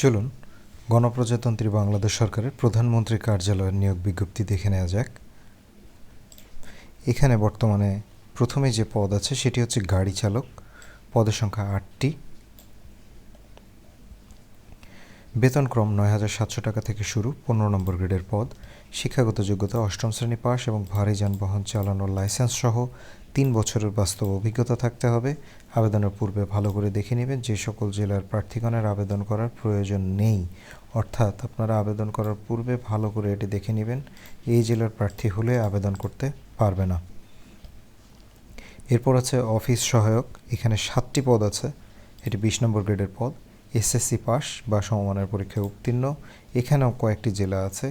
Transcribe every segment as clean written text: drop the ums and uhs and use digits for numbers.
চলুন গণপ্রজাতন্ত্রী বাংলাদেশ সরকারের প্রধানমন্ত্রী কার্যালয়ের নিয়োগ বিজ্ঞপ্তি দেখে নেওয়া যাক। এখানে বর্তমানে প্রথমে যে পদ আছে সেটি হচ্ছে গাড়ি চালক। পদের সংখ্যা ৮টি। বেতনক্রম ৯,৭০০ টাকা থেকে শুরু, ১৫ নম্বর গ্রেডের পদ। শিক্ষাগত যোগ্যতা ৮ম শ্রেণী পাস এবং ভারী যানবাহন চালানোর লাইসেন্স সহ ৩ বছরের বাস্তব অভিজ্ঞতা থাকতে হবে। আবেদনের পূর্বে ভালো করে দেখে নেবেন যে সকল জেলার প্রার্থীগণের আবেদন করার প্রয়োজন নেই, অর্থাৎ আপনারা আবেদন করার পূর্বে ভালো করে এটি দেখে নেবেন এই জেলার প্রার্থী হলে আবেদন করতে পারবে না। এরপর আছে অফিস সহায়ক। এখানে 7টি পদ আছে। এটি 20 নম্বর গ্রেডের পদ। এসএসসি পাস বা সমমানের পরীক্ষায় উত্তীর্ণ। এখানেও কয়েকটি জেলা আছে,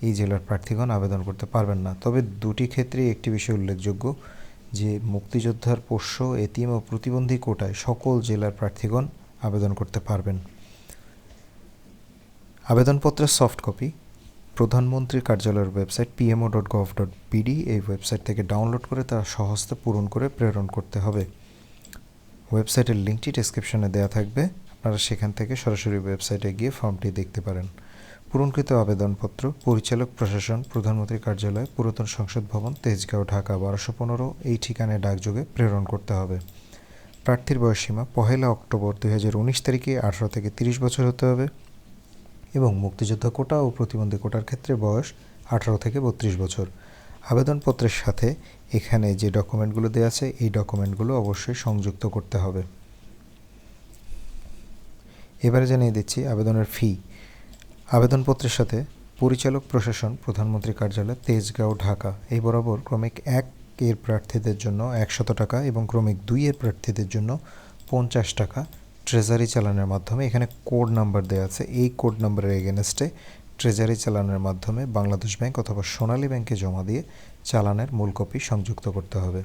এই জেলার প্রার্থীগণ আবেদন করতে পারবেন না। তবে দুটি ক্ষেত্রেই একটি বিষয় উল্লেখযোগ্য যে মুক্তিযোদ্ধার পোষ্য, এতিম ও প্রতিবন্ধী কোটায় সকল জেলার প্রার্থীগণ আবেদন করতে পারবেন। আবেদনপত্রের সফট কপি প্রধানমন্ত্রীর কার্যালয়ের ওয়েবসাইট pmo.gov.bd এই ওয়েবসাইট থেকে ডাউনলোড করে তা সহজে পূরণ করে প্রেরণ করতে হবে। ওয়েবসাইটের লিঙ্কটি ডেসক্রিপশনে দেওয়া থাকবে, আপনারা সেখান থেকে সরাসরি ওয়েবসাইটে গিয়ে ফর্মটি দেখতে পারেন। পূরণকৃত আবেদনপত্র পরিচালক প্রশাসন, প্রধানমন্ত্রীর কার্যালয়, পুরাতন সংসদ ভবন, তেজগাঁও, ঢাকা ১২১৫ এই ঠিকানায় ডাকযোগে প্রেরণ করতে হবে। প্রার্থীর বয়সসীমা ১ অক্টোবর ২০১৯ তারিখে ১৮ থেকে ৩০ বছর হতে হবে এবং মুক্তিযোদ্ধা কোটা ও প্রতিবন্ধী কোটার ক্ষেত্রে বয়স ১৮ থেকে ৩২ বছর। আবেদনপত্রের সাথে এখানে যে ডকুমেন্টগুলো দেওয়া আছে এই ডকুমেন্টগুলো অবশ্যই সংযুক্ত করতে হবে। এবারে জানিয়ে দিচ্ছি আবেদনের ফি। আবেদনপত্রের সাথে পরিচালক প্রশাসন, প্রধানমন্ত্রী কার্যালয়, তেজগাঁও, ঢাকা এই বরাবর ক্রমিক ১ এর প্রার্থীদের জন্য ১০০ টাকা এবং ক্রমিক ২ এর প্রার্থীদের জন্য ৫০ টাকা ট্রেজারি চালানের মাধ্যমে, এখানে কোড নাম্বার দেওয়া আছে, এই কোড নাম্বারের এগেনস্টে ট্রেজারি চালানের মাধ্যমে বাংলাদেশ ব্যাংক অথবা সোনালী ব্যাংকে জমা দিয়ে চালানের মূল কপি সংযুক্ত করতে হবে।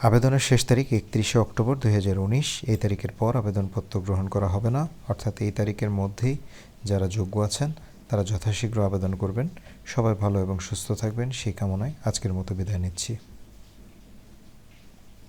আবেদনের শেষ তারিখ ৩১ অক্টোবর ২০১৯। এই তারিখের পর আবেদনপত্র গ্রহণ করা হবে না, অর্থাৎ এই তারিখের মধ্যেই যারা যোগ্য আছেন তারা যথাশীঘ্র আবেদন করবেন। সবাই ভালো এবং সুস্থ থাকবেন সেই কামনায় আজকের মতো বিদায় নিচ্ছি।